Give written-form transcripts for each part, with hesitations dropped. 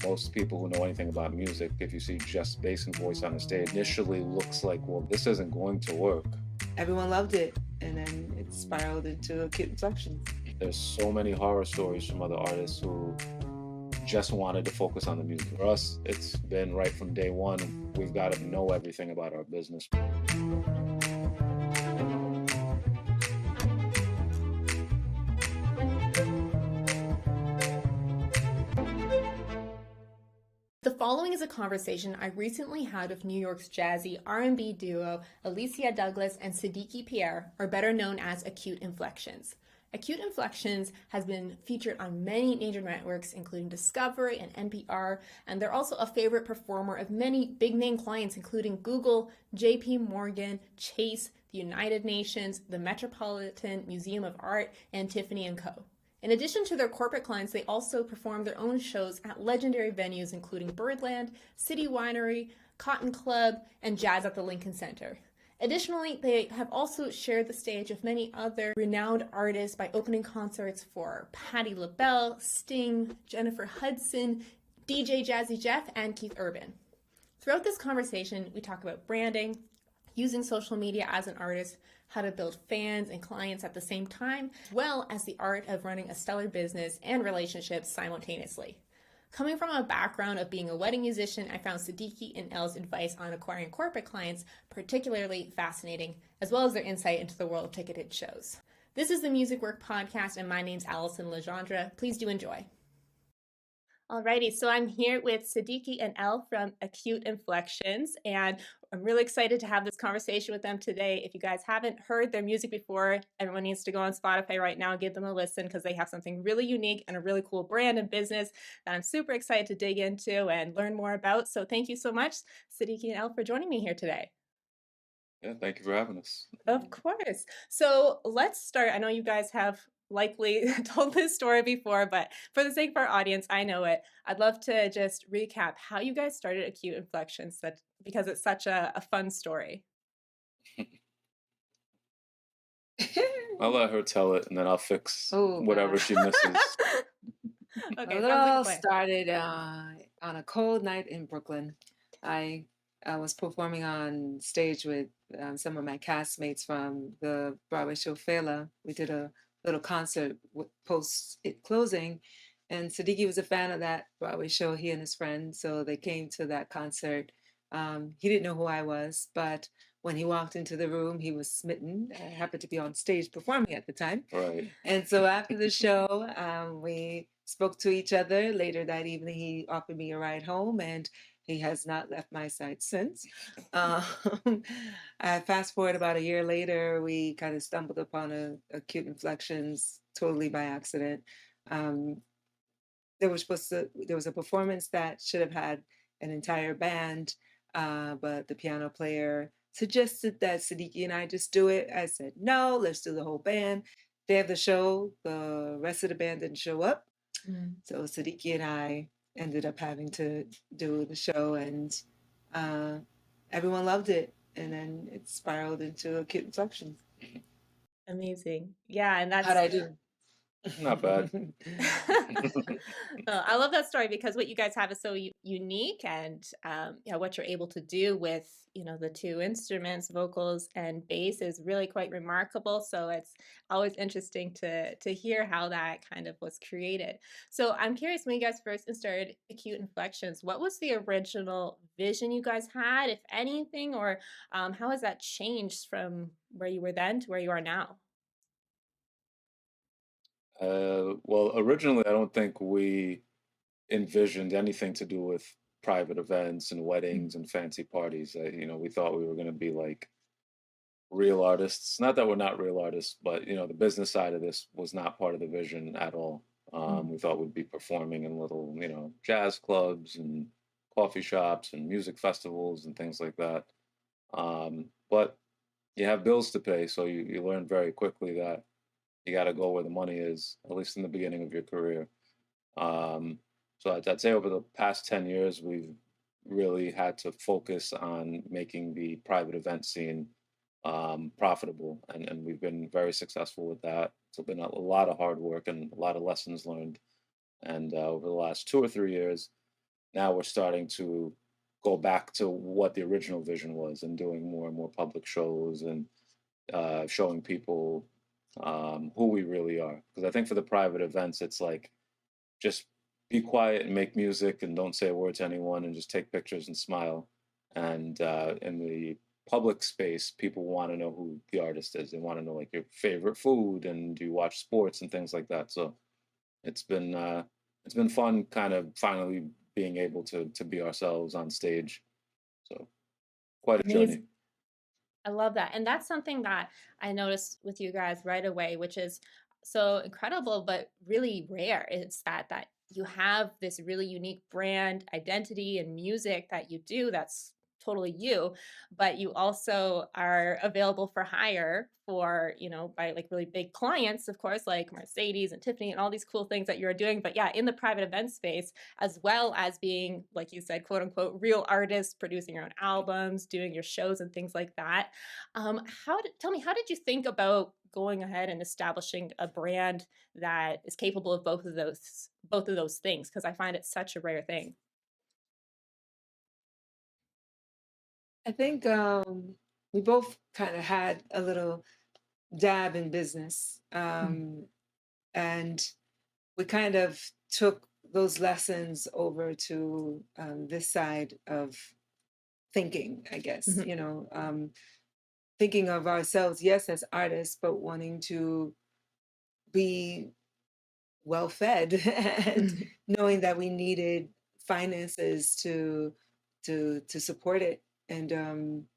Most people who know anything about music, if you see just bass and voice on the stage, initially looks like, well, this isn't going to work. Everyone loved it, and then it spiraled into Acute Inflections. There's so many horror stories from other artists who just wanted to focus on the music. For us, it's been right from day one, we've got to know everything about our business. The following is a conversation I recently had with New York's jazzy R&B duo Elasea Douglas and Sadiki Pierre, or better known as Acute Inflections. Acute Inflections has been featured on many major networks, including Discovery and NPR, and they're also a favorite performer of many big-name clients, including Google, JP Morgan, Chase, the United Nations, the Metropolitan Museum of Art, and Tiffany & Co. In addition to their corporate clients, they also perform their own shows at legendary venues including Birdland, City Winery, Cotton Club, and Jazz at the Lincoln Center. Additionally, they have also shared the stage with many other renowned artists by opening concerts for Patti LaBelle, Sting, Jennifer Hudson, DJ Jazzy Jeff, and Keith Urban. Throughout this conversation, we talk about branding, using social media as an artist, how to build fans and clients at the same time, as well as the art of running a stellar business and relationships simultaneously. Coming from a background of being a wedding musician, I found Sadiki and Elle's advice on acquiring corporate clients particularly fascinating, as well as their insight into the world of ticketed shows. This is the Music Work Podcast, and my name's Allison Legendre. Please do enjoy. Alrighty, so I'm here with Sadiki and Elle from Acute Inflections, and I'm really excited to have this conversation with them today. If you guys haven't heard their music before, everyone needs to go on Spotify right now and give them a listen because they have something really unique and a really cool brand and business that I'm super excited to dig into and learn more about. So thank you so much, Sadiki and Elle, for joining me here today. Yeah, thank you for having us. Of course. So let's start. I know you guys have likely told this story before, but for the sake of our audience, I know it. I'd love to just recap how you guys started Acute Inflections, because it's such a fun story. I'll let her tell it, and then I'll fix Oh, whatever God. she misses. Okay, It sounds like a all plan. started on a cold night in Brooklyn. I was performing on stage with some of my castmates from the Broadway show Fela. We did a little concert post it closing, and Sadiki was a fan of that Broadway show, he and his friend, so they came to that concert. He didn't know who I was, but when he walked into the room, he was smitten. I happened to be on stage performing at the time. Right. And so after the show, we spoke to each other. Later that evening, he offered me a ride home, and he has not left my side since. Um, I fast forward about a year later, we kind of stumbled upon Acute Inflections totally by accident. There was a performance that should have had an entire band, but the piano player suggested that Sadiki and I just do it. I said, no, let's do the whole band. Day of the show, the rest of the band didn't show up. So Sadiki and I ended up having to do the show, and everyone loved it. And then it spiraled into Acute Inflections. Amazing. Yeah, and How'd I do? Not bad. I love that story because what you guys have is so unique, and what you're able to do with the two instruments, vocals and bass, is really quite remarkable. So it's always interesting to hear how that kind of was created. So I'm curious, when you guys first started Acute Inflections, what was the original vision you guys had, if anything, or how has that changed from where you were then to where you are now? Well, originally, I don't think we envisioned anything to do with private events and weddings and fancy parties. We thought we were going to be like real artists. Not that we're not real artists, but the business side of this was not part of the vision at all. We thought we'd be performing in little, jazz clubs and coffee shops and music festivals and things like that. But you have bills to pay, so you learn very quickly that you got to go where the money is, at least in the beginning of your career. So I'd say over the past 10 years, we've really had to focus on making the private event scene profitable, and we've been very successful with that. It's been a lot of hard work and a lot of lessons learned. And over the last 2 or 3 years, now we're starting to go back to what the original vision was and doing more and more public shows and showing people who we really are. Because I think for the private events, it's like just be quiet and make music and don't say a word to anyone and just take pictures and smile. And in the public space, people want to know who the artist is. They want to know like your favorite food and do you watch sports and things like that. So it's been uh, it's been fun, kind of finally being able to be ourselves on stage. So quite a journey. Amazing. I love that. And that's something that I noticed with you guys right away, which is so incredible, but really rare. It's that you have this really unique brand identity and music that you do that's totally you, but you also are available for hire for, by like really big clients, of course, like Mercedes and Tiffany and all these cool things that you're doing. But yeah, in the private event space, as well as being, like you said, quote unquote, real artists, producing your own albums, doing your shows and things like that. Tell me, how did you think about going ahead and establishing a brand that is capable of both of those things? Because I find it such a rare thing. I think we both kind of had a little dab in business. And we kind of took those lessons over to this side of thinking, I guess, thinking of ourselves, yes, as artists, but wanting to be well fed and knowing that we needed finances to support it. And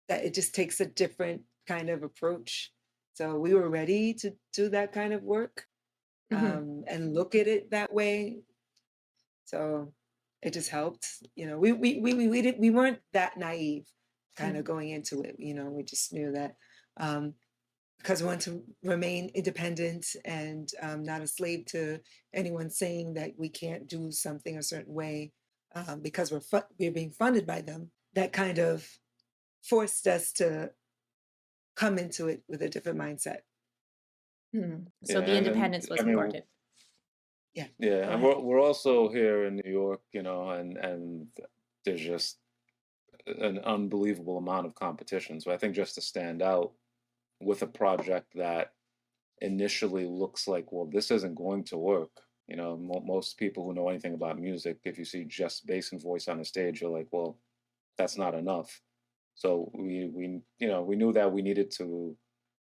that it just takes a different kind of approach. So we were ready to do that kind of work and look at it that way. So it just helped. We weren't that naive kind of going into it. We just knew that because we want to remain independent and not a slave to anyone saying that we can't do something a certain way because we're being funded by them. That kind of forced us to come into it with a different mindset. So the independence was important. Yeah. Yeah, and we're also here in New York, and there's just an unbelievable amount of competition. So I think just to stand out with a project that initially looks like, well, this isn't going to work. Most people who know anything about music, if you see just bass and voice on a stage, you're like, well, that's not enough. So we knew that we needed to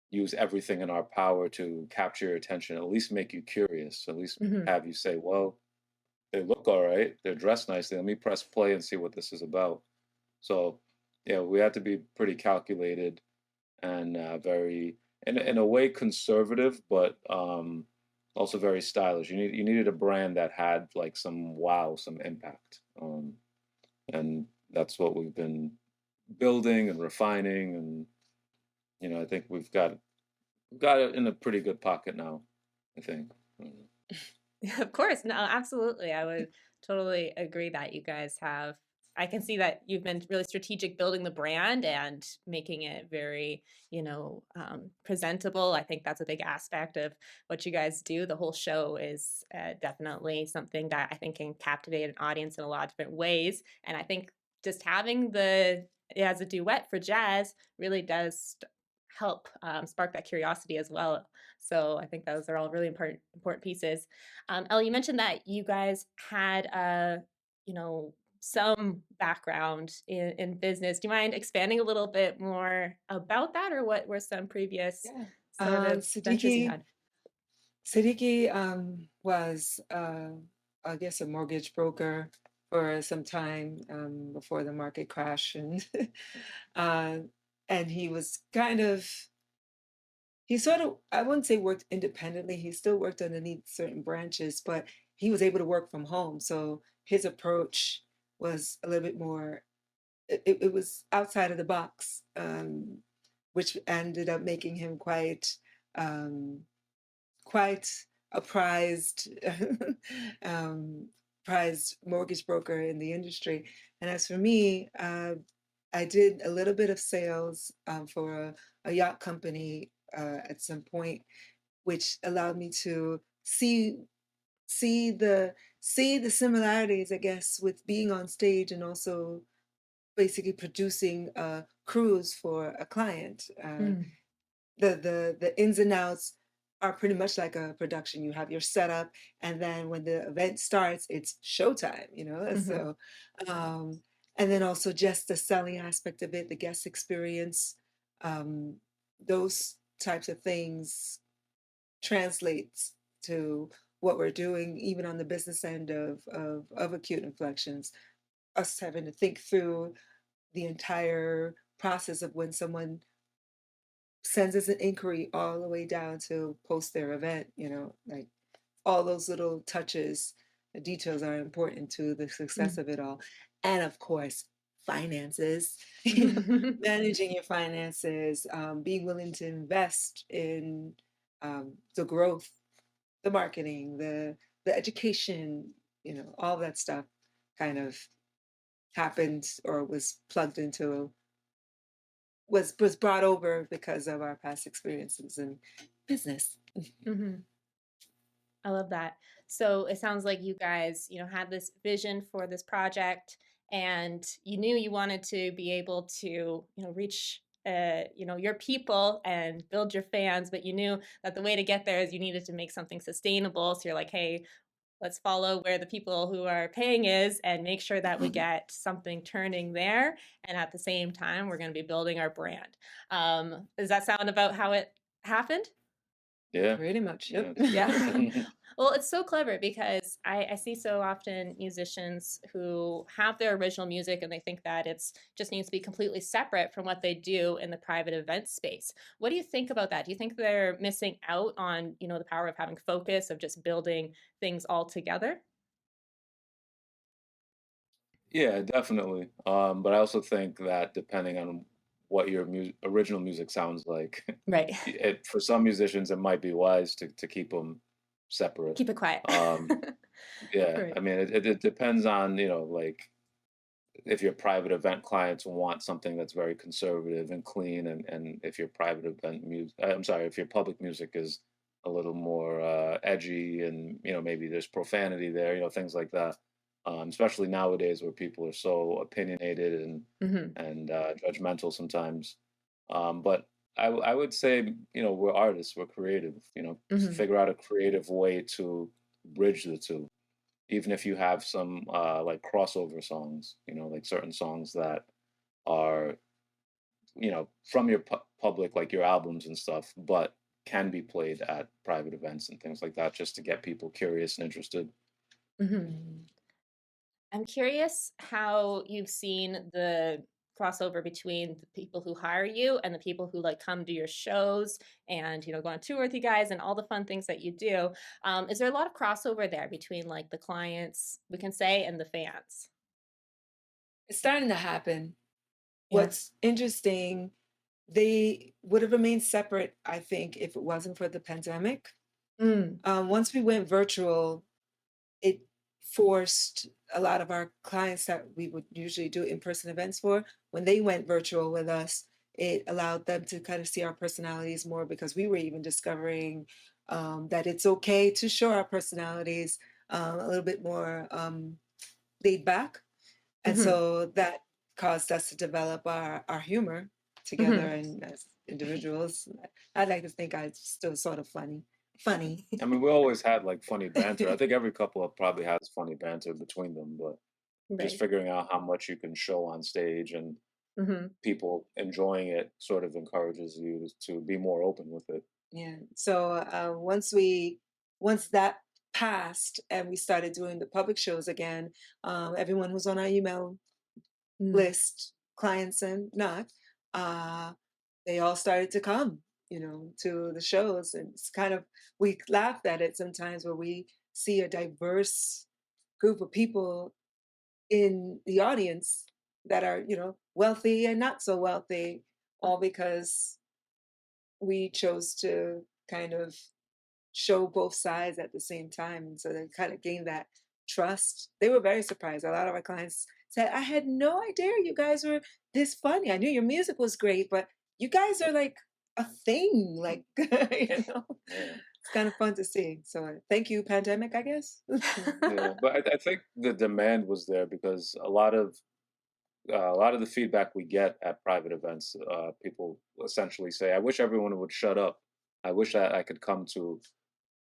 use everything in our power to capture your attention, at least make you curious, at least have you say, well, they look all right, they're dressed nicely. Let me press play and see what this is about. So yeah, we had to be pretty calculated and very, in a way, conservative, but also very stylish. You needed a brand that had like some wow, some impact, and that's what we've been building and refining. And I think we've got it in a pretty good pocket now, I think. Yeah, of course. No, absolutely. I would totally agree that you guys have. I can see that you've been really strategic building the brand and making it very, presentable. I think that's a big aspect of what you guys do. The whole show is definitely something that I think can captivate an audience in a lot of different ways. And I think just having as a duet for jazz really does help spark that curiosity as well. So I think those are all really important pieces. Ellie, you mentioned that you guys had some background in business. Do you mind expanding a little bit more about that, or what were some previous sort of ventures you had? Sadiki was, I guess, a mortgage broker for some time before the market crash, and he was he sort of, I wouldn't say worked independently. He still worked underneath certain branches, but he was able to work from home. So his approach was a little bit more, it was outside of the box, which ended up making him quite a prized mortgage broker in the industry. And as for me, I did a little bit of sales for a yacht company at some point, which allowed me to see the see the similarities, I guess, with being on stage and also basically producing a cruise for a client. Mm. The ins and outs are pretty much like a production. You have your setup, and then when the event starts, it's showtime, you know? Mhm. So, um, and then also just the selling aspect of it, the guest experience, um, those types of things translates to what we're doing, even on the business end of Acute Inflections, us having to think through the entire process of when someone sends us an inquiry all the way down to post their event, you know, like all those little touches, the details are important to the success Mm. of it all. And of course, finances, you know, managing your finances, being willing to invest in the growth, the marketing, the education, you know, all that stuff kind of happened or was plugged into was brought over because of our past experiences in business. Mhm. I love that. So it sounds like you guys, you know, had this vision for this project and you knew you wanted to be able to, you know, reach you know, your people and build your fans, but you knew that the way to get there is you needed to make something sustainable. So you're like, hey, let's follow where the people who are paying is and make sure that we get something turning there. And at the same time, we're going to be building our brand. Does that sound about how it happened? Yeah. Pretty much, yep. Yeah, it's Yeah. true. Well, it's so clever because I see so often musicians who have their original music and they think that it's just needs to be completely separate from what they do in the private event space. What do you think about that? Do you think they're missing out on, you know, the power of having focus, of just building things all together? Yeah, definitely. But I also think that depending on what your original music sounds like, Right. for some musicians, it might be wise to keep them separate. Keep it quiet. Um, yeah, Right. I mean, it depends on, you know, like if your private event clients want something that's very conservative and clean, and if your private event music, I'm sorry, if your public music is a little more edgy, and you know maybe there's profanity there, you know, things like that. Especially nowadays where people are so opinionated Mhm. and judgmental sometimes. But I would say, you know, we're artists, we're creative. You know, Mhm. figure out a creative way to bridge the two, even if you have some like crossover songs, you know, like certain songs that are, you know, from your public, like your albums and stuff, but can be played at private events and things like that, just to get people curious and interested. Mhm. Mm. I'm curious how you've seen the crossover between the people who hire you and the people who like come to your shows and you know go on tour with you guys and all the fun things that you do. Is there a lot of crossover there between like the clients, we can say, and the fans? It's starting to happen. Yeah. What's interesting, they would have remained separate, I think, if it wasn't for the pandemic. Mm. Once we went virtual, it forced a lot of our clients that we would usually do in-person events for, when they went virtual with us, it allowed them to kind of see our personalities more because we were even discovering that it's okay to show our personalities a little bit more laid back. And Mhm. so that caused us to develop our humor together Mhm. and as individuals. I'd like to think I'm still sort of funny. I mean, we always had like funny banter. I think every couple probably has funny banter between them, but just Right. figuring out how much you can show on stage and Mhm. people enjoying it sort of encourages you to be more open with it. Yeah. So once that passed and we started doing the public shows again, everyone who's on our email Mm. list, clients and not, uh, they all started to come, you know, to the shows. And it's kind of, we laughed at it sometimes where we see a diverse group of people in the audience that are, you know, wealthy and not so wealthy, all because we chose to kind of show both sides at the same time. And so they kind of gained that trust. They were very surprised. A lot of our clients said, I had no idea you guys were this funny. I knew your music was great, but you guys are like a thing, like, you know? Yeah. It's kind of fun to see. So thank you, pandemic, I guess. Yeah, but I think the demand was there because a lot of the feedback we get at private events, people essentially say, "I wish everyone would shut up. I wish that I could come to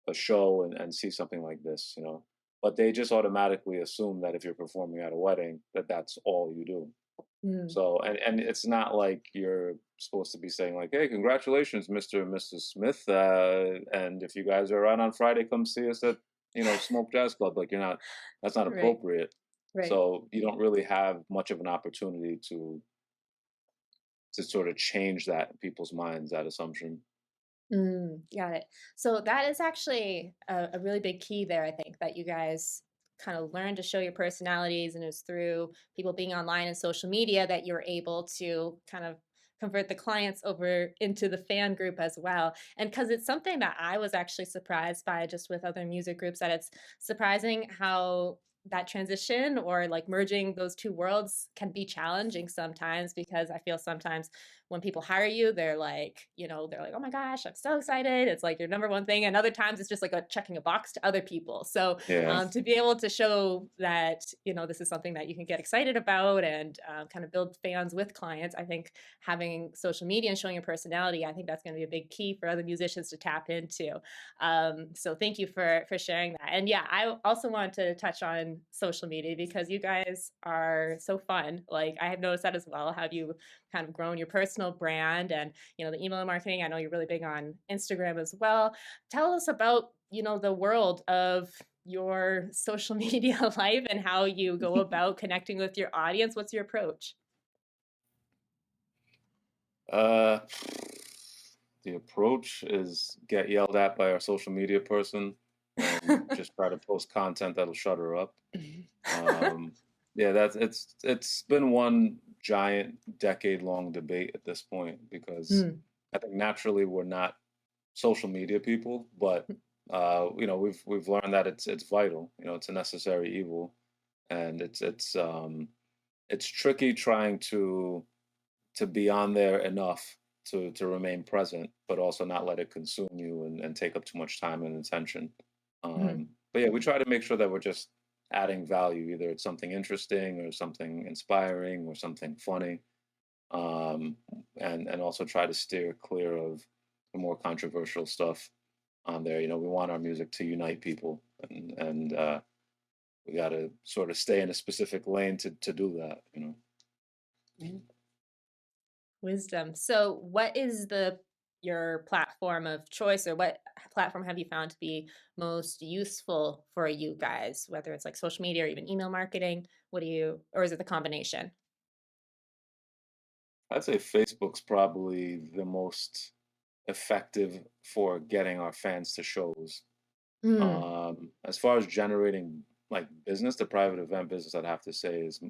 a show and see something like this," you know. But they just automatically assume that if you're performing at a wedding, that that's all you do. Mm. So, and it's not like you're supposed to be saying like, "Hey, congratulations, Mr. and Mrs. Smith, and if you guys are around on Friday, come see us at Smoke Jazz Club." Like, you're not. That's not Right. appropriate. Right. So you don't really have much of an opportunity to sort of change that in people's minds, that assumption. Got it. So that is actually a really big key there, I think, that you guys kind of learn to show your personalities, and it's through people being online and social media that you're able to kind of convert the clients over into the fan group as well. And because it's something that I was actually surprised by just with other music groups, that it's surprising how that transition or like merging those two worlds can be challenging sometimes, because I feel sometimes when people hire you, they're like, they're like, oh my gosh, I'm so excited. It's like your number one thing. And other times it's just like checking a box to other people. So Yeah. to be able to show that, this is something that you can get excited about and kind of build fans with clients, I think having social media and showing your personality, I think that's going to be a big key for other musicians to tap into. So thank you for sharing that. And yeah, I also wanted to touch on social media because you guys are so fun. Like I have noticed that as well. Have you kind of grown your personal brand and the email marketing? I know you're really big on Instagram as well. Tell us about the world of your social media life and how you go about connecting with your audience. What's your approach? Uh, the approach is get yelled at by our social media person and just try to post content that'll shut her up. Um, yeah, it's been one giant decade-long debate at this point because Mm, I think naturally we're not social media people, but we've learned that it's vital. You know, it's a necessary evil, and it's tricky trying to be on there enough to remain present, but also not let it consume you and take up too much time and attention. mhm. But yeah, we try to make sure that we're just adding value. Either it's something interesting or something inspiring or something funny, and also try to steer clear of the more controversial stuff on there. You know, we want our music to unite people, and we got to sort of stay in a specific lane to do that. You know. Mm. Wisdom. So what is your platform of choice, or what platform have you found to be most useful for you guys, whether it's like social media or even email marketing? Or is it the combination? I'd say Facebook's probably the most effective for getting our fans to shows. Mm, As far as generating like business, the private event business, I'd have to say is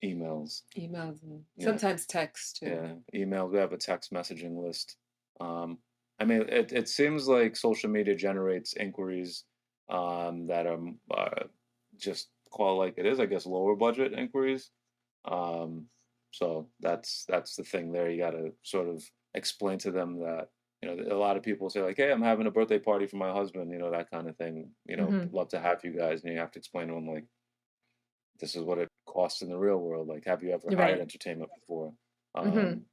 emails. Emails and Yeah, sometimes text too. yeah, email. We have a text messaging list. Um, I mean, it seems like social media generates inquiries that are just call like it is, I guess, lower budget inquiries. Um, so that's the thing there. You got to sort of explain to them that a lot of people say like, "Hey, I'm having a birthday party for my husband," that kind of thing. mhm. Love to have you guys, and you have to explain to them like, this is what it costs in the real world. Like, have you ever hired Right. entertainment before? Mhm. Um,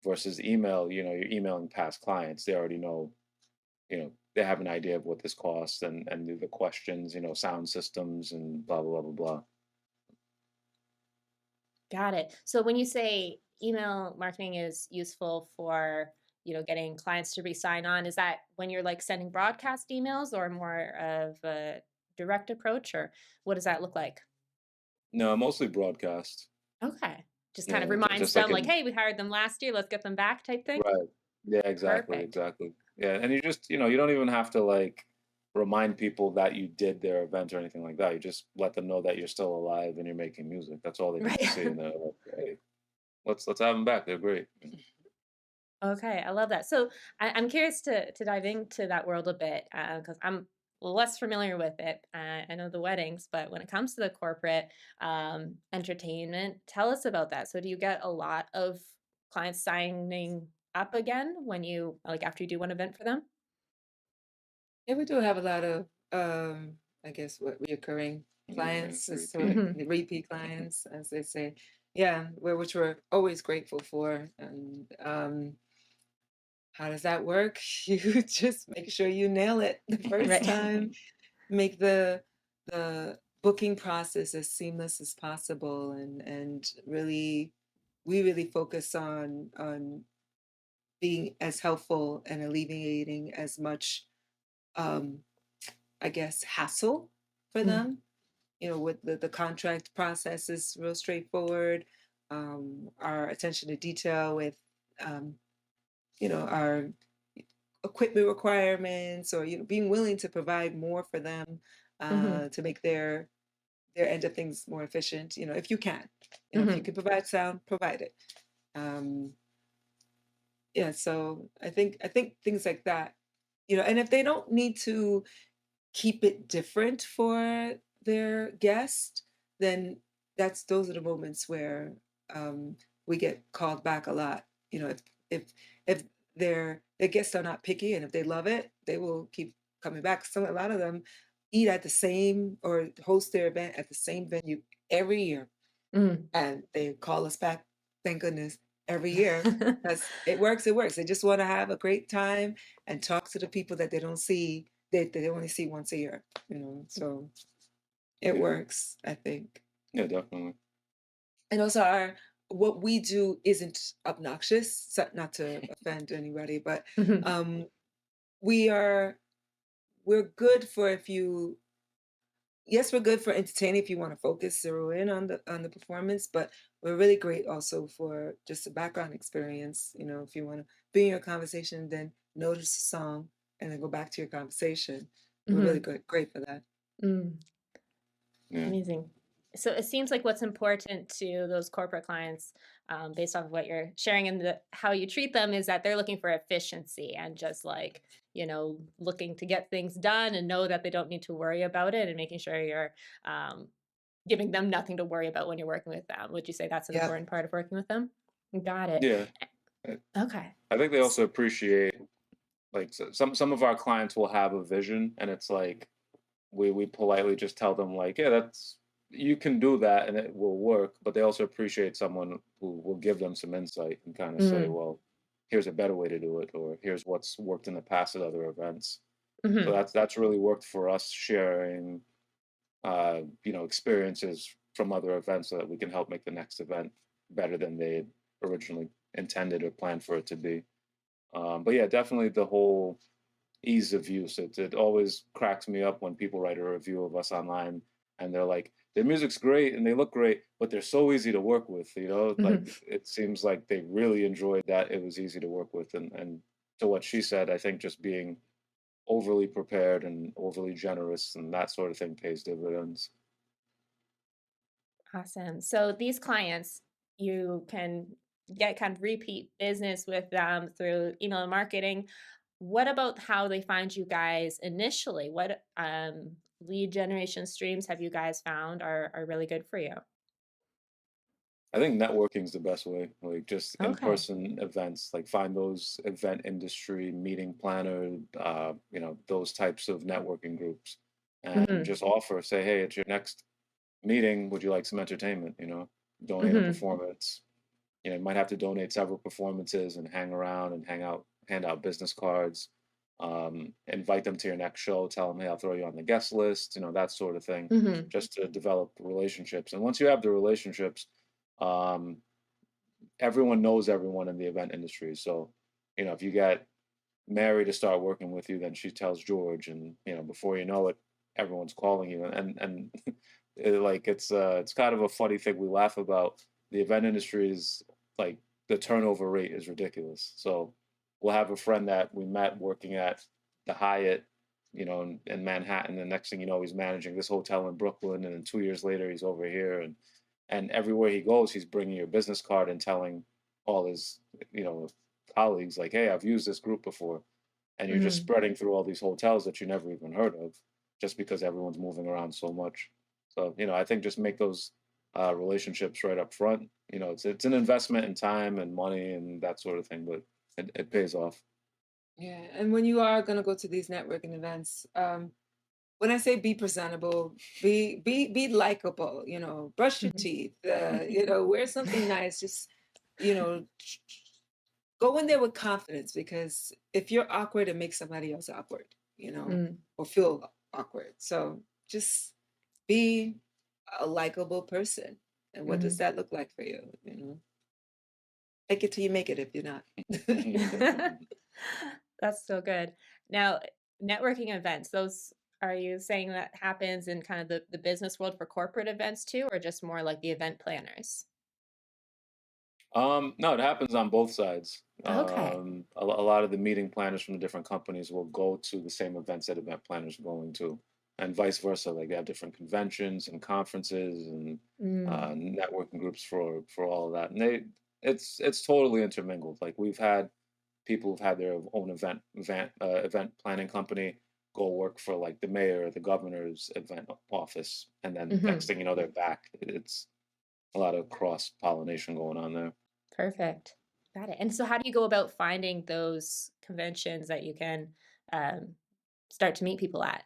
versus email, you're emailing past clients. They already know, they have an idea of what this costs and the questions, sound systems and blah blah blah blah blah. Got it. So when you say email marketing is useful for, getting clients to re-sign on, is that when you're like sending broadcast emails or more of a direct approach, or what does that look like? No, mostly broadcast. Okay. Just kind of Yeah, reminds just like them like, in "Hey, we hired them last year, let's get them back," type thing? right. Yeah, exactly, Perfect. exactly. Yeah, and you just, you don't even have to like remind people that you did their event or anything like that. You just let them know that you're still alive and you're making music. That's all they need to Right. see, and they're like, hey, let's have them back. They're great. Okay, I love that. So I'm curious to dive into that world a bit because I'm less familiar with it. I know the weddings, but when it comes to the corporate entertainment, tell us about that. So do you get a lot of clients signing up again when you like after you do one event for them? Yeah, we do have a lot of, I guess, what reoccurring Yeah, clients, as sort repeat. of Hmm. repeat clients, as they say. Yeah, which we're always grateful for. And how does that work? You just make sure you nail it the first Right. time. Make the booking process as seamless as possible, and really, we really focus on being as helpful and alleviating as much, um, I guess, hassle for Mm, them. With the contract process is real straightforward. Our attention to detail with, um, our equipment requirements, or being willing to provide more for them, mhm, to make their end of things more efficient. If you can, if you mhm, can provide sound, provide it. Um, yeah, so I think things like that. And if they don't need to keep it different for their guest, then those are the moments where, um, we get called back a lot. If if their guests are not picky, and if they love it, they will keep coming back. A lot of them eat at the same, or host their event at the same venue every year, mm. and they call us back, thank goodness, every year, because it works. It works. They just want to have a great time and talk to the people that they don't see, they only see once a year. So it Yeah, works, I think. yeah, definitely. And also, our what we do isn't obnoxious, so not to offend anybody, but Mhm, um, we are we're good for, if you yes, we're good for entertaining if you want to focus, zero in on the performance, but we're really great also for just a background experience. If you want to be in your conversation, then notice the song and then go back to your conversation. We're really mhm, good, great for that. mm. Yeah, Amazing. So it seems like what's important to those corporate clients, based off of what you're sharing and how you treat them, is that they're looking for efficiency and just like, looking to get things done and know that they don't need to worry about it and making sure you're um, giving them nothing to worry about when you're working with them. Would you say that's an Yep. important part of working with them? Got it. yeah. I Okay. I think they S- also appreciate, like, some of our clients will have a vision, and it's like we politely just tell them, like, yeah, that's, you can do that and it will work, but they also appreciate someone who will give them some insight and kind of say, Mm, well, here's a better way to do it, or here's what's worked in the past at other events. So mhm, that's really worked for us, sharing experiences from other events so that we can help make the next event better than they had originally intended or planned for it to be. But yeah, definitely the whole ease of use. It always cracks me up when people write a review of us online and they're like, their music's great and they look great, but they're so easy to work with. mhm. Like, it seems like they really enjoyed that it was easy to work with. And to what she said, I think just being overly prepared and overly generous and that sort of thing pays dividends. Awesome. So these clients, you can get kind of repeat business with them through email marketing. What about how they find you guys initially? What lead generation streams have you guys found are really good for you? I think networking's the best way, like just Okay. in-person events, like find those event industry meeting planner, those types of networking groups and Hmm. just offer, say, hey, it's your next meeting. Would you like some entertainment? Donate a Hmm. performance. You might have to donate several performances and hang around and hang out, hand out business cards, invite them to your next show, tell them, hey, I'll throw you on the guest list, that sort of thing, Hmm. just to develop relationships. And once you have the relationships, um, everyone knows everyone in the event industry. So, if you get Mary to start working with you, then she tells George, and before you know it, everyone's calling you. And it's kind of a funny thing we laugh about. The event industry is like, the turnover rate is ridiculous. So we'll have a friend that we met working at the Hyatt, in Manhattan. The next thing you know, he's managing this hotel in Brooklyn, and then 2 years later, he's over here, and everywhere he goes, he's bringing your business card and telling all his, you know, colleagues, like, "Hey, I've used this group before," and you're just Hmm. spreading through all these hotels that you never even heard of, just because everyone's moving around so much. So, I think just make those relationships right up front. It's an investment in time and money and that sort of thing, but it pays off. Yeah, and when you are gonna go to these networking events, when I say be presentable, be likable, brush your Mhm. teeth, wear something nice, just, you know, go in there with confidence because if you're awkward, it makes somebody else awkward, Mm, or feel awkward. So just be a likable person. And what does mhm. that look like for you? Fake it till you make it if you're not. That's so good. Now, networking events, those are you saying that happens in kind of the business world for corporate events too, or just more like the event planners? No, it happens on both sides. Okay. A lot of the meeting planners from the different companies will go to the same events that event planners are going to, and vice versa. Like they have different conventions and conferences and Mm, networking groups for all of that, and it's totally intermingled. Like we've had people who've had their own event planning company go work for like the mayor or the governor's event office, and then next mhm. thing you know, they're back. It's a lot of cross pollination going on there. Perfect. Got it. And so how do you go about finding those conventions that you can um, start to meet people at?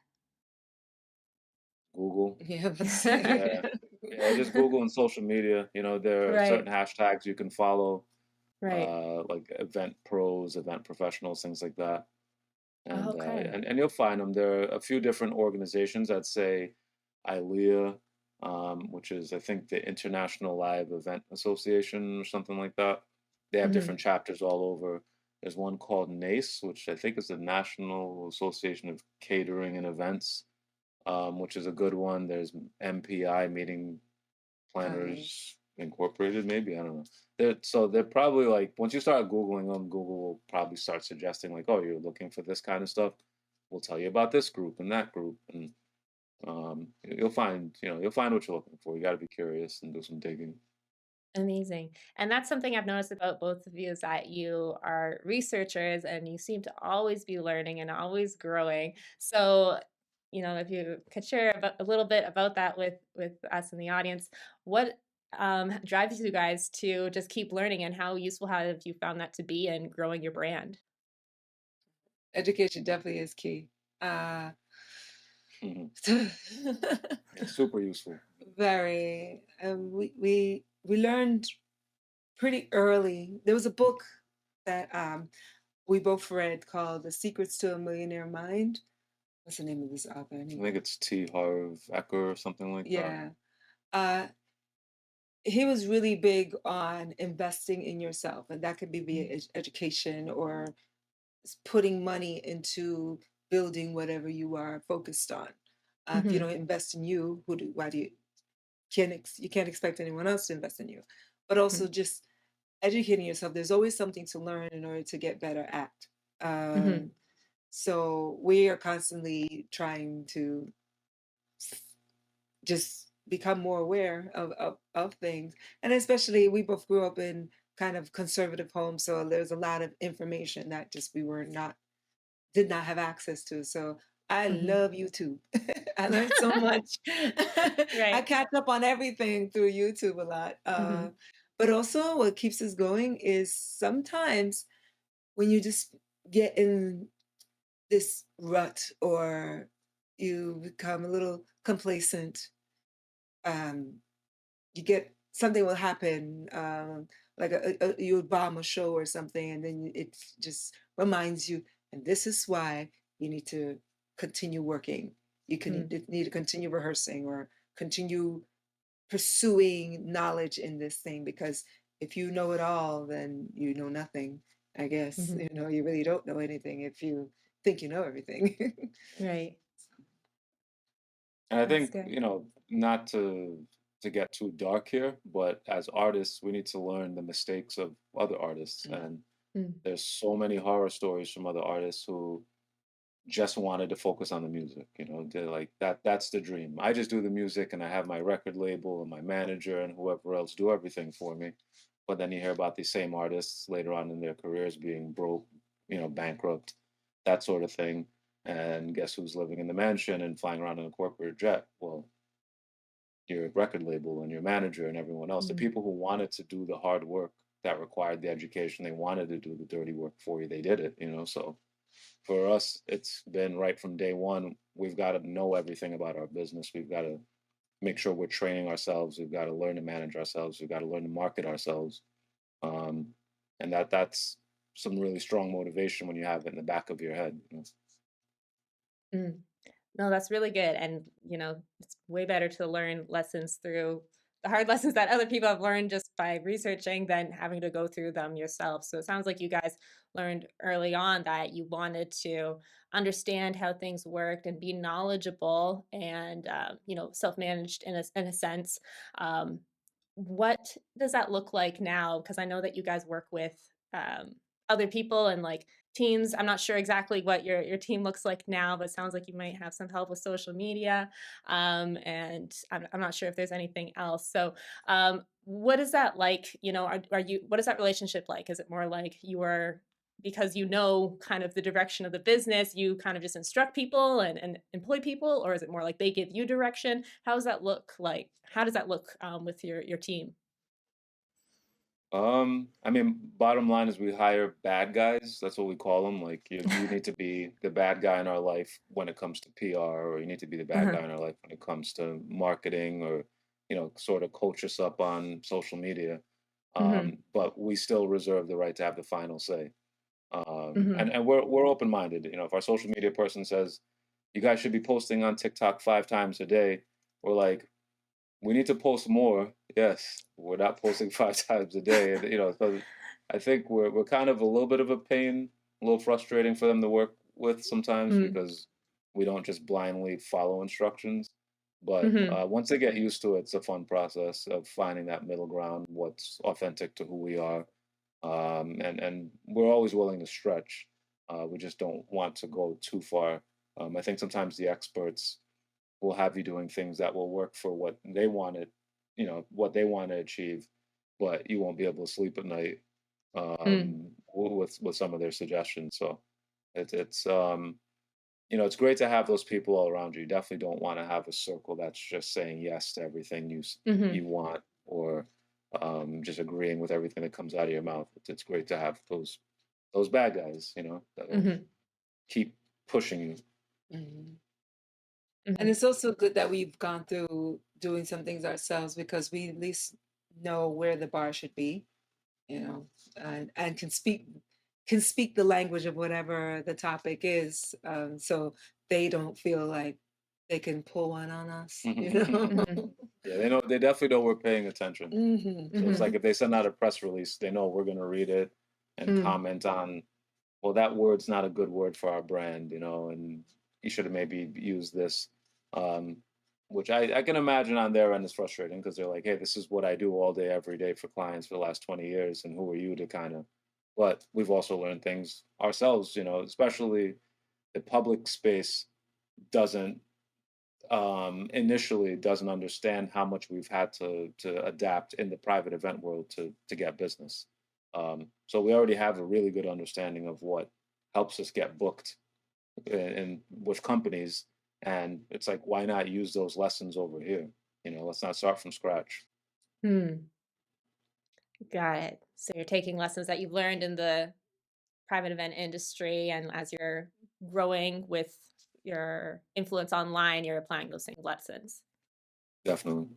Google. Yeah, let's say. Yeah. Yeah, just Google and social media. There are Right. certain hashtags you can follow, Right. like event pros, event professionals, things like that. And Okay. and you'll find them. There are a few different organizations that say ILEA, which is I think the International Live Event Association or something like that. They have Mhm. different chapters all over. There's one called NACE, which I think is the National Association of Catering and Events, which is a good one. There's MPI, Meeting Oh, yeah. Planners Incorporated, maybe, I don't know. So they're probably like once you start googling them, Google will probably start suggesting like, oh, you're looking for this kind of stuff. We'll tell you about this group and that group, and you'll find what you're looking for. You got to be curious and do some digging. Amazing. And that's something I've noticed about both of you is that you are researchers and you seem to always be learning and always growing. So, if you could share about, a little bit about that with us in the audience, what drives you guys to just keep learning and how useful have you found that to be in growing your brand? Education definitely is key. Uh, Mhm. Yeah, super useful. very. We learned pretty early. There was a book that we both read called "The Secrets to a Millionaire Mind." What's the name of this author I anyway? think it's T. Harv Eker or something like that. Yeah. Uh, he was really big on investing in yourself, and that could be via education or putting money into building whatever you are focused on. If you Mm-hmm. don't invest in you, why do you can't expect anyone else to invest in you? But also just educating yourself. There's always something to learn in order to get better at. Mm-hmm. Um, so we are constantly trying to just become more aware of things. And especially we both grew up in kind of conservative homes. So there's a lot of information that just we were not did not have access to. So I Mm-hmm. love YouTube. I learned so much. I Right. catch up on everything through YouTube a lot. Mm-hmm. But also, what keeps us going is sometimes when you just get in this rut or you become a little complacent, um, you get something will happen, like you would bomb a show or something, and then it just reminds you, and this is why you need to continue working. Need to continue rehearsing or continue pursuing knowledge in this thing because if you know it all, then you know nothing. I guess Mm-hmm. you really don't know anything if you think you know everything. Right. And I That's think, good. not to get too dark here, but as artists, we need to learn the mistakes of other artists. And Mm. there's so many horror stories from other artists who just wanted to focus on the music. They're like that's the dream. I just do the music and I have my record label and my manager and whoever else do everything for me. But then you hear about these same artists later on in their careers being broke, bankrupt, that sort of thing. And guess who's living in the mansion and flying around in a corporate jet? Well, your record label and your manager and everyone else, the Mm. people who wanted to do the hard work that required the education, they wanted to do the dirty work for you, they did it. So for us, it's been right from day one. We've got to know everything about our business. We've got to make sure we're training ourselves. We've got to learn to manage ourselves. We've got to learn to market ourselves. Um, and that's some really strong motivation when you have it in the back of your head. You know? Mm. No, that's really good. And, it's way better to learn lessons through the hard lessons that other people have learned just by researching than having to go through them yourself. So it sounds like you guys learned early on that you wanted to understand how things worked and be knowledgeable and, self-managed in a sense. Um, what does that look like now? Because I know that you guys work with other people and like teams. I'm not sure exactly what your team looks like now, but it sounds like you might have some help with social media. And I'm not sure if there's anything else. So, what is that like? What is that relationship like? Is it more like you are, because you know kind of the direction of the business, you kind of just instruct people and employ people, or is it more like they give you direction? How does that look like? How does that look with your team? I mean, bottom line is we hire bad guys. That's what we call them. Like you need to be the bad guy in our life when it comes to PR, or you need to be the bad Uh-huh. guy in our life when it comes to marketing, or sort of coach us up on social media. Mhm. But we still reserve the right to have the final say. Mhm. And we're open minded. If our social media person says you guys should be posting on TikTok 5 times a day, we're like, we need to post more. Yes, we're not posting 5 times a day, and so I think we're kind of a little bit of a pain, a little frustrating for them to work with sometimes Mm. because we don't just blindly follow instructions. But Mhm. once they get used to it, it's a fun process of finding that middle ground, what's authentic to who we are, and we're always willing to stretch. We just don't want to go too far. I think sometimes the experts will have you doing things that will work for what they wanted, what they want to achieve, but you won't be able to sleep at night Mm. with some of their suggestions. So it's great to have those people all around you. You definitely don't want to have a circle that's just saying yes to everything Mhm. you want, or just agreeing with everything that comes out of your mouth. It's great to have those bad guys, that'll Mhm. keep pushing you. Mhm. And Mhm. it's also good that we've gone through doing some things ourselves because we at least know where the bar should be, you know, and can speak the language of whatever the topic is, so they don't feel like they can pull one on us, you know. Mhm. Yeah, they definitely know we're paying attention. Hmm. So it's Mhm. like if they send out a press release, they know we're gonna read it and Mm. comment on, well, that word's not a good word for our brand, and you should have maybe used this. Um, which I can imagine on their end is frustrating because they're like, hey, this is what I do all day, every day for clients for the last 20 years, and who are you to kind of. But we've also learned things ourselves, especially the public space doesn't initially doesn't understand how much we've had to adapt in the private event world to get business. So we already have a really good understanding of what helps us get booked in with companies, and it's like, why not use those lessons over here? Let's not start from scratch. Mm. Got it. So you're taking lessons that you've learned in the private event industry, and as you're growing with your influence online, you're applying those same lessons. Definitely,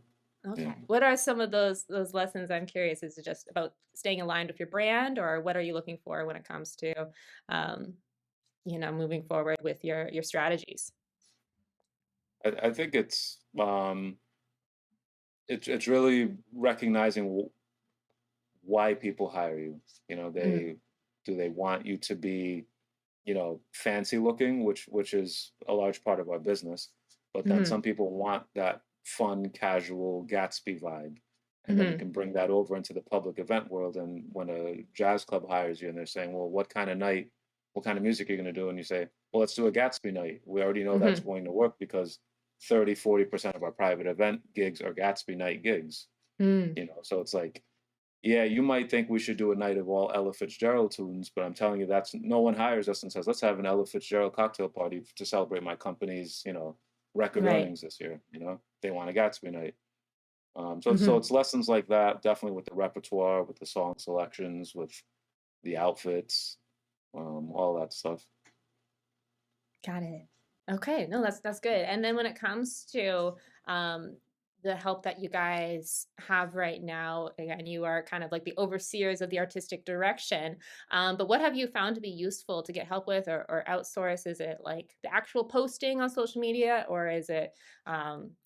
yeah. Okay. What are some of those lessons? I'm curious. Is it just about staying aligned with your brand, or what are you looking for when it comes to, um, moving forward with your strategies? I think it's really recognizing why people hire you. Mm. They want you to be fancy looking, which is a large part of our business. But then Mhm. some people want that fun, casual Gatsby vibe. And then you Mhm. can bring that over into the public event world. And when a jazz club hires you and they're saying, well, what kind of night, what kind of music are you going to do? And you say, well, let's do a Gatsby night. We already know that's Mhm. going to work because 30-40% of our private event gigs are Gatsby night gigs. Mm. So it's like, yeah, you might think we should do a night of all Ella Fitzgerald tunes, but I'm telling you, that's no one hires us and says, let's have an Ella Fitzgerald cocktail party to celebrate my company's, record Right. earnings this year. They want a Gatsby night. So Mhm. it's lessons like that, definitely with the repertoire, with the song selections, with the outfits, all that stuff. Got it. Okay, no, that's good. And then when it comes to um, the help that you guys have right now, again, you are kind of like the overseers of the artistic direction. But what have you found to be useful to get help with or outsource? Is it like the actual posting on social media, or is it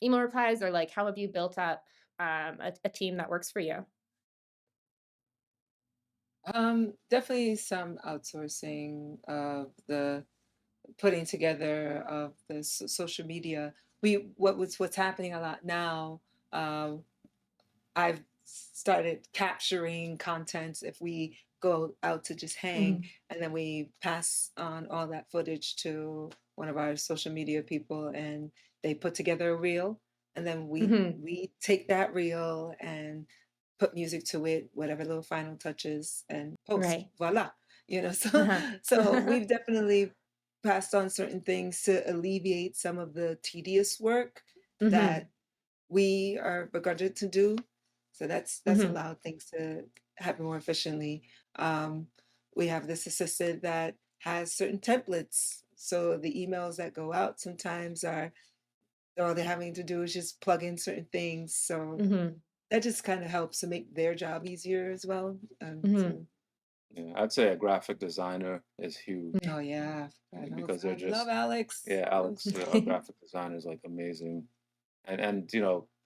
email replies, or like how have you built up a team that works for you? Definitely some outsourcing of the putting together of the social media. What's happening a lot now. Um, I've started capturing content if we go out to just hang, Hmm. and then we pass on all that footage to one of our social media people, and they put together a reel, and then Hmm. we take that reel and put music to it, whatever little final touches, and post. Right. Voila. So Uh-huh. so we've definitely passed on certain things to alleviate some of the tedious work Hmm. that we are begrudged to do. So that's Hmm. allowed things to happen more efficiently. Um, we have this assistant that has certain templates. So the emails that go out sometimes are all they're having to do is just plug in certain things. So Hmm. that just kind of helps to make their job easier as well. Hmm. So Yeah, I'd say a graphic designer is huge oh yeah, because I they're love just, Alex. yeah, Alex, our graphic designer is like amazing. And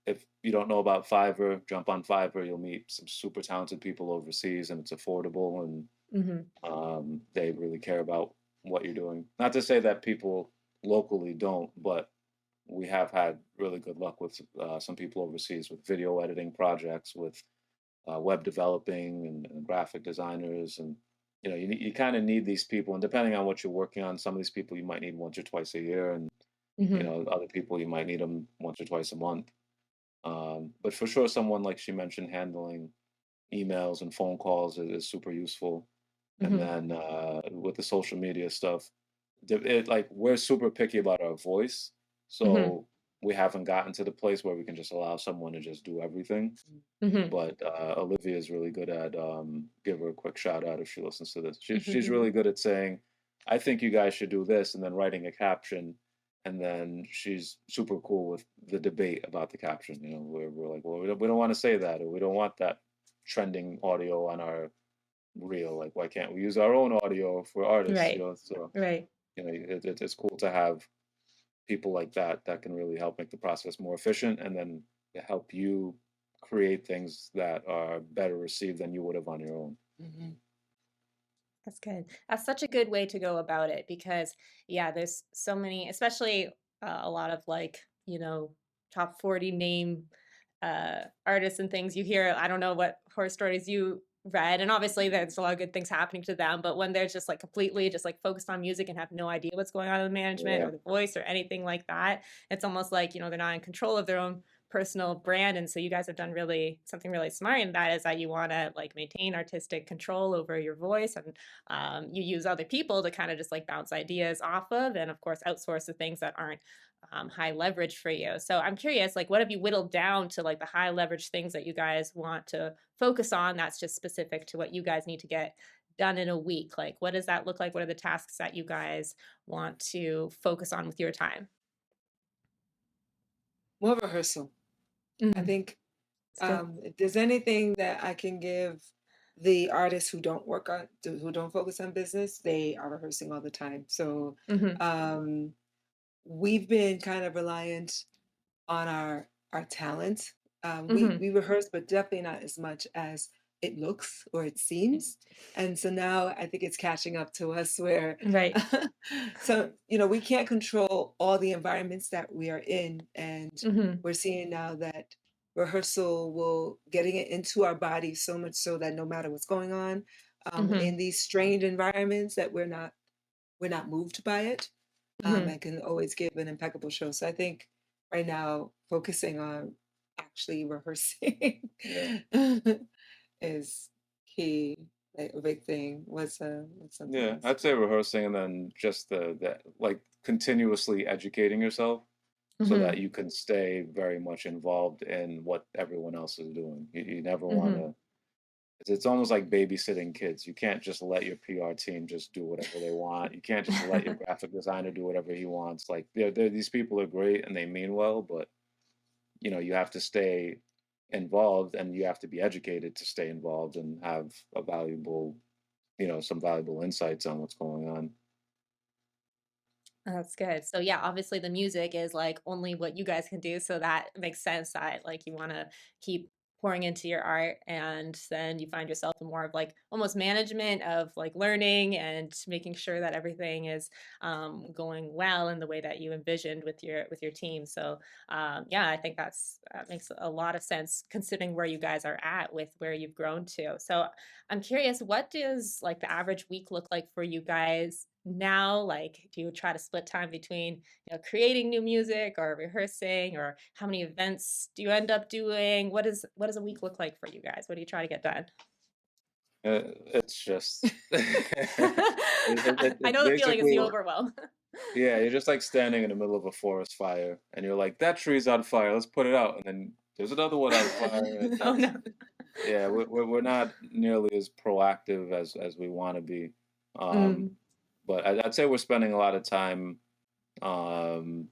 if you don't know about Fiverr, jump on Fiverr. You'll meet some super talented people overseas, and it's affordable, and Hmm. they really care about what you're doing. Not to say that people locally don't, but we have had really good luck with some people overseas with video editing projects, with web developing and graphic designers, and you kind of need these people. And depending on what you're working on, some of these people you might need once or twice a year, and Hmm. other people you might need them once or twice a month. But for sure, someone like she mentioned handling emails and phone calls is super useful. And Hmm. then with the social media stuff, like we're super picky about our voice, Hmm. so we haven't gotten to the place where we can just allow someone to just do everything. Hmm. But Olivia is really good at give her a quick shout out if she listens to this. She's Hmm. really good at saying, "I think you guys should do this," and then writing a caption. And then she's super cool with the debate about the caption. Where we're like, well, we don't want to say that, or we don't want that trending audio on our reel. Like, why can't we use our own audio for artists? Right. So Right. it's cool to have people like that that can really help make the process more efficient, and then help you create things that are better received than you would have on your own. Mhm. That's good. That's such a good way to go about it because, yeah, there's so many, especially a lot of like, top 40 name artists and things you hear. I don't know what horror stories you read. And obviously, there's a lot of good things happening to them. But when they're just like completely just like focused on music and have no idea what's going on in the management Yeah, or the voice or anything like that, it's almost like, they're not in control of their own personal brand. And so you guys have done really something really smart, and that is that you want to like maintain artistic control over your voice, and you use other people to kind of just like bounce ideas off of, and of course outsource the things that aren't high leverage for you. So I'm curious, like, what have you whittled down to like the high leverage things that you guys want to focus on that's just specific to what you guys need to get done in a week? Like, what does that look like? What are the tasks that you guys want to focus on with your time? More rehearsal. I Mm, think it's good. if there's anything that I can give the artists who don't focus on business, they are rehearsing all the time. So Hmm. um, we've been kind of reliant on our talent. We Hmm. rehearse, but definitely not as much as it looks or it seems. And so now I think it's catching up to us where Right. so we can't control all the environments that we are in, and Hmm. we're seeing now that rehearsal will getting it into our bodies so much so that no matter what's going on Hmm. in these strained environments that we're not moved by it, Hmm. and can always give an impeccable show. So I think right now focusing on actually rehearsing yeah, is key. Like a big thing. What's something yeah. else? I'd say rehearsing, and then just the like continuously educating yourself so that Hmm. you can stay very much involved in what everyone else is doing. You never want Hmm. to It's almost like babysitting kids. You can't just let your PR team just do whatever they want. You can't just let your graphic designer do whatever he wants. Like these people are great and they mean well, but you have to stay involved and you have to be educated to stay involved and have a valuable, some valuable insights on what's going on. That's good. So yeah, obviously the music is like only what you guys can do. So that makes sense that like you want to keep pouring into your art and then you find yourself in more of like almost management of like learning and making sure that everything is going well in the way that you envisioned with your team. So yeah, I think that makes a lot of sense considering where you guys are at with where you've grown to. So I'm curious, what does like the average week look like for you guys now? Like, do you try to split time between, creating new music or rehearsing, or how many events do you end up doing? What does a week look like for you guys? What do you try to get done? It's just I it's know the feeling is basically, the overwhelm. yeah, you're just like standing in the middle of a forest fire and you're like, that tree's on fire, let's put it out. And then there's another one on fire. And Oh that's, no. yeah, we're not nearly as proactive as we want to be. Um, Mm, but I'd say we're spending a lot of time um,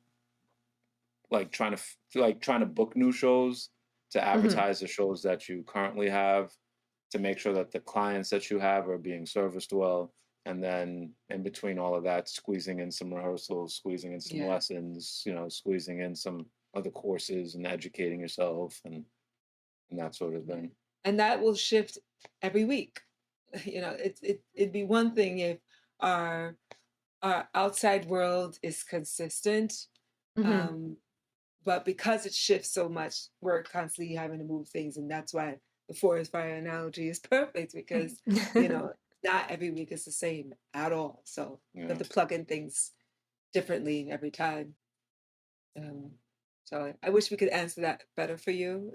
like trying to book new shows, to mhm, advertise the shows that you currently have, to make sure that the clients that you have are being serviced well, and then in between all of that, squeezing in some rehearsals, squeezing in some Yeah. lessons, squeezing in some other courses and educating yourself and that sort of Yeah. thing. And that will shift every week. It'd be one thing if our our outside world is consistent. mhm. Um, but because it shifts so much, we're constantly having to move things, and that's why the forest fire analogy is perfect because you know not every week is the same at all. So we have Yeah. to plug in things differently every time. Um, so I wish we could answer that better for you.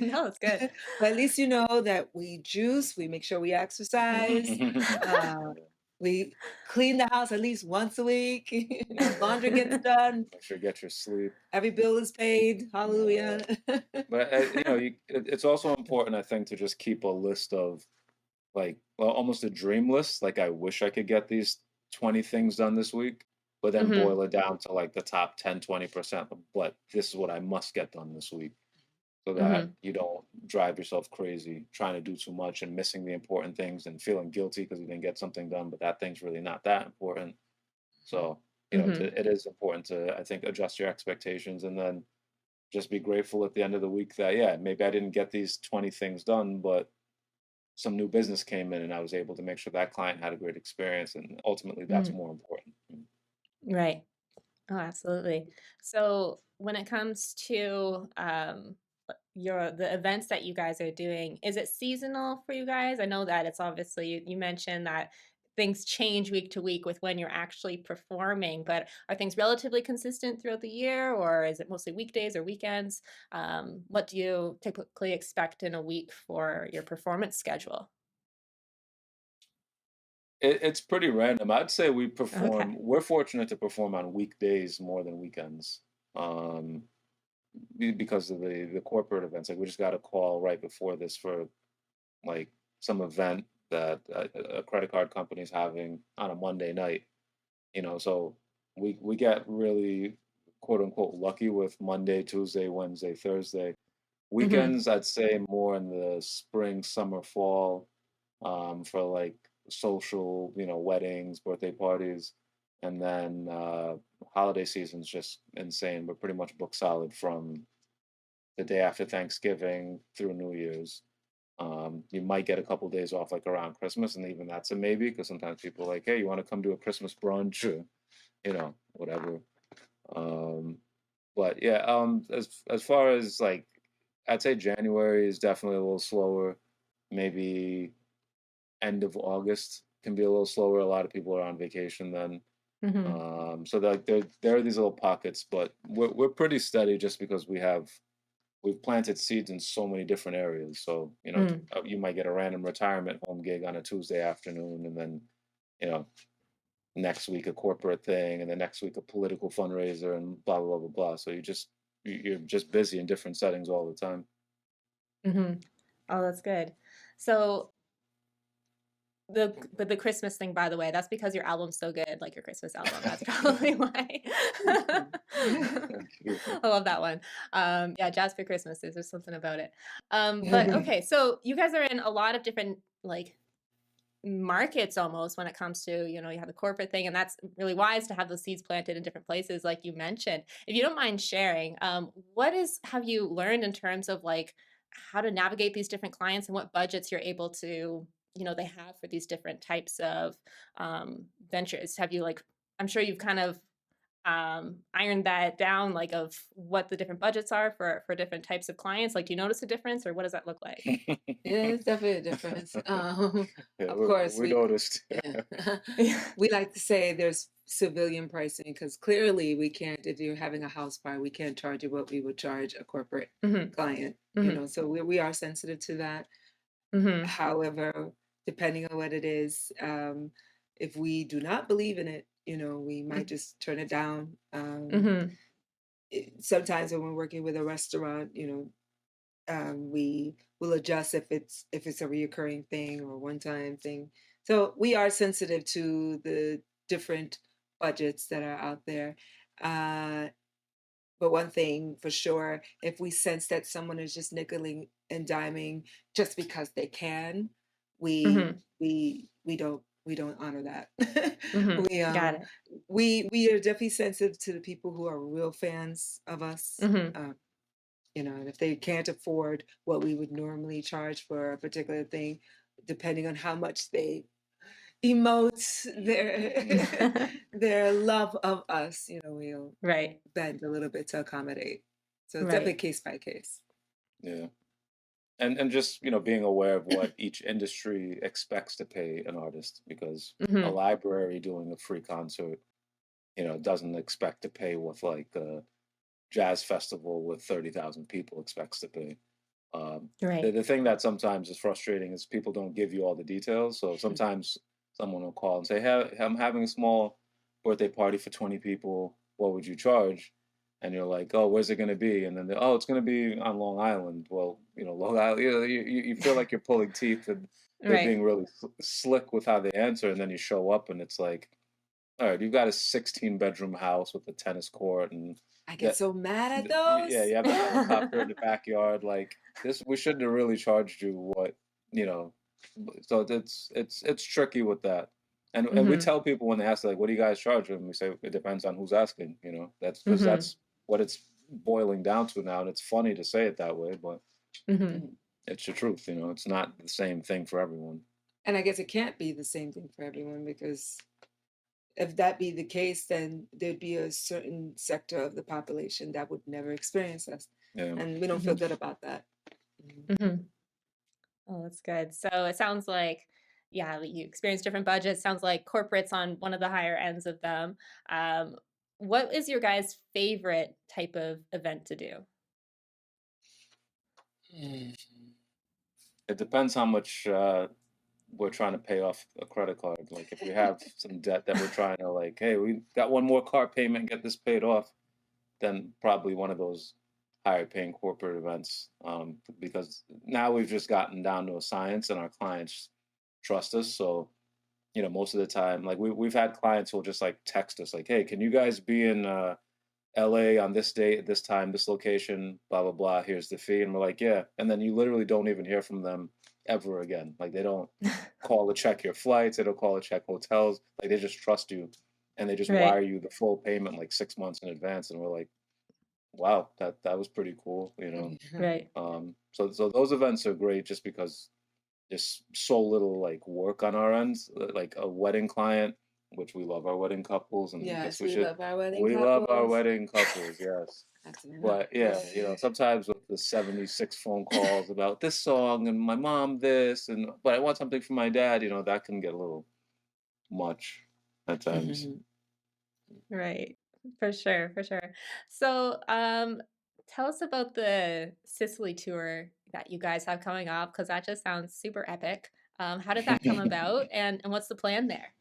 No, it's good. But at least you know that we juice, we make sure we exercise, uh, we clean the house at least once a week, laundry gets done, Make sure you get your sleep. every bill is paid. Yeah. Hallelujah. But it's also important, I think, to just keep a list of, like, well, almost a dream list. Like, I wish I could get these 20 things done this week, but then Mhm, boil it down to like the top 10, 20%. But this is what I must get done this week, so that mhm, you don't drive yourself crazy trying to do too much and missing the important things and feeling guilty because you didn't get something done, but that thing's really not that important. So, mhm. it is important to, I think, adjust your expectations and then just be grateful at the end of the week that, yeah, maybe I didn't get these 20 things done, but some new business came in and I was able to make sure that client had a great experience. And ultimately, that's Mm, more important. right. Oh, absolutely. So when it comes to the events that you guys are doing, is it seasonal for you guys? I know that it's obviously you mentioned that things change week to week with when you're actually performing, but are things relatively consistent throughout the year, or is it mostly weekdays or weekends? What do you typically expect in a week for your performance schedule? It's pretty random. I'd say Okay. we're fortunate to perform on weekdays more than weekends. Um, because of the corporate events. Like, we just got a call right before this for like some event that a credit card company is having on a Monday night. So we get really, quote unquote, lucky with Monday, Tuesday, Wednesday, Thursday. Hmm. Weekends, I'd say more in the spring, summer, fall, for like social, weddings, birthday parties, and then holiday season's just insane. We're pretty much booked solid from the day after Thanksgiving through New Year's. You might get a couple days off like around Christmas, and even that's a maybe because sometimes people are like, hey, you want to come do a Christmas brunch, or, whatever. Um, but yeah, as far as like, I'd say January is definitely a little slower. Maybe end of August can be a little slower. A lot of people are on vacation then. Hmm. So like there are these little pockets, but we're pretty steady just because we've planted seeds in so many different areas. So, Mm. you might get a random retirement home gig on a Tuesday afternoon, and then, you know, next week a corporate thing, and the next week a political fundraiser, and blah blah blah blah blah. So you're just busy in different settings all the time. Hmm. Oh, that's good. So but the Christmas thing, by the way, that's because your album's so good, like your Christmas album. That's probably why. Thank you. I love that one. Yeah, Jazz for Christmas. There's something about it. But okay, so you guys are in a lot of different like markets almost when it comes to, you know, you have the corporate thing, and that's really wise to have those seeds planted in different places, like you mentioned. If you don't mind sharing, have you learned in terms of like how to navigate these different clients and what budgets you're able to, you know, they have for these different types of ventures? Have you like, I'm sure you've kind of ironed that down, like of what the different budgets are for different types of clients. Like, do you notice a difference, or what does that look like? Yeah, it's definitely a difference. Yeah, Of course, we noticed. yeah. Yeah. We like to say there's civilian pricing because clearly we can't, if you're having a house party, we can't charge you what we would charge a corporate Hmm. client, Hmm. so we are sensitive to that. Hmm. However, depending on what it is, if we do not believe in it, we might just turn it down. Hmm. Sometimes when we're working with a restaurant, we will adjust if it's a reoccurring thing or one-time thing. So we are sensitive to the different budgets that are out there. Uh, but one thing for sure, if we sense that someone is just nickeling and diming just because they can, we Hmm. we don't honor that. Hmm. we Got um it. we are definitely sensitive to the people who are real fans of us. Hmm. And if they can't afford what we would normally charge for a particular thing, depending on how much they emote their their love of us, we'll Right. bend a little bit to accommodate. So it's definitely Right. case by case. Yeah. And just, being aware of what each industry expects to pay an artist, because a Hmm. library doing a free concert, doesn't expect to pay what like a jazz festival with 30,000 people expects to pay. The, Right. the thing that sometimes is frustrating is people don't give you all the details. So sometimes someone will call and say, "Hey, I'm having a small birthday party for 20 people. What would you charge?" And you're like, "Oh, where's it going to be?" And then oh, it's going to be on Long Island. Well, Long Island, you feel like you're pulling teeth, and they're Right. being really slick with how they answer. And then you show up and it's like, all right, you've got a 16-bedroom house with a tennis court and I get that so mad at yeah, those. you have a helicopter in the backyard. Like this, we shouldn't have really charged you what you know. So it's tricky with that, and we Hmm. tell people when they ask like, "What do you guys charge?" And we say it depends on who's asking. That's because Hmm. that's what it's boiling down to now, and it's funny to say it that way, but Hmm. Mhm. it's the truth. It's not the same thing for everyone. And I guess it can't be the same thing for everyone because if that be the case, then there'd be a certain sector of the population that would never experience us. Yeah. And we don't feel Hmm. good about that. Mhm. Hmm. Oh, that's good. So it sounds like, yeah, you experience different budgets. Sounds like corporates on one of the higher ends of them. Um, what is your guys' favorite type of event to do? Mm. It depends how much we're trying to pay off a credit card. Like if we have some debt that we're trying to like, hey, we got one more car payment, get this paid off, then probably one of those higher paying corporate events. Because now we've just gotten down to a science and our clients trust us. So, most of the time, like we've had clients who'll just like text us like, hey, can you guys be in LA on this date, at this time, this location, blah, blah, blah. Here's the fee. And we're like, yeah. And then you literally don't even hear from them ever again. Like they don't call to check your flights, they don't call to check hotels. Like they just trust you and they just wire Right. you the full payment like 6 months in advance. And we're like, wow, that was pretty cool. Right. So those events are great just because there's so little like work on our ends. Like a wedding client, which we love our wedding couples, and I guess Yes, we love our wedding we love our couples. wedding couples, yes. Absolutely. But yeah, sometimes with the 76 phone calls about this song and my mom this, and but I want something for my dad, that can get a little much at times. Mhm. Right. For sure. For sure. So, tell us about the Sicily tour that you guys have coming up, because that just sounds super epic. How did that come about, and what's the plan there?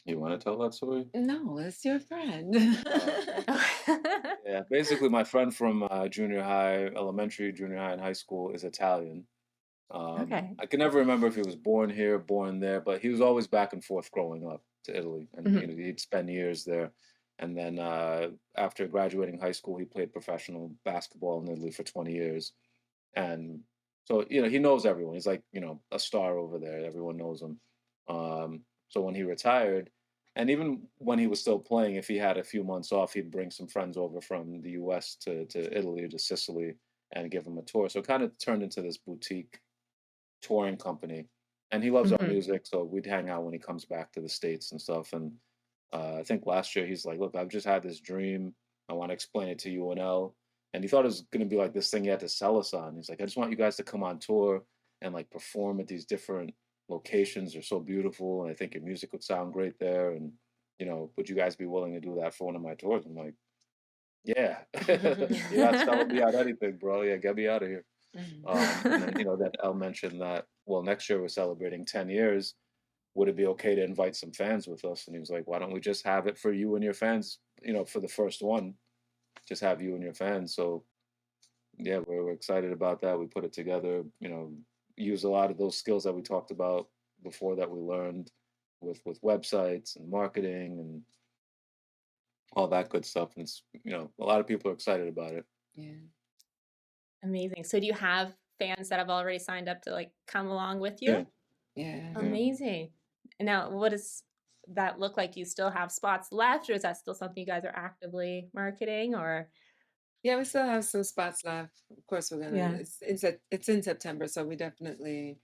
You want to tell that story? No, it's your friend. Okay. Yeah, basically, my friend from junior high, elementary, junior high, and high school is Italian. Okay. I can never remember if he was born here, born there, but he was always back and forth growing up to Italy, and Mhm. he'd spend years there. And then after graduating high school, he played professional basketball in Italy for 20 years, and so he knows everyone. He's like a star over there. Everyone knows him. So when he retired, and even when he was still playing, if he had a few months off, he'd bring some friends over from the U.S. to Italy, to Sicily, and give them a tour. So it kind of turned into this boutique touring company, and he loves our Mhm. music, so we'd hang out when he comes back to the States and stuff. And I think last year he's like, "Look, I've just had this dream. I want to explain it to UNL." And he thought it was going to be like this thing he had to sell us on. He's like, "I just want you guys to come on tour and like perform at these different locations. They're so beautiful, and I think your music would sound great there. And would you guys be willing to do that for one of my tours?" I'm like, "Yeah, you're not selling me out anything, bro. Yeah, get me out of here." And then, Mhm. that Elle mentioned that, well, next year we're celebrating 10 years. Would it be okay to invite some fans with us? And he was like, why don't we just have it for you and your fans, for the first one, just have you and your fans. So, yeah, we're excited about that. We put it together, use a lot of those skills that we talked about before that we learned with websites and marketing and all that good stuff. And it's, a lot of people are excited about it. Yeah. Amazing. So do you have fans that have already signed up to, like, come along with Yeah. you? Yeah. Yeah. Amazing. And now what does that look like? Do you still have spots left, or is that still something you guys are actively marketing, or Yeah, we still have some spots left. Of course, we're gonna. Yeah. It's in September, so we definitely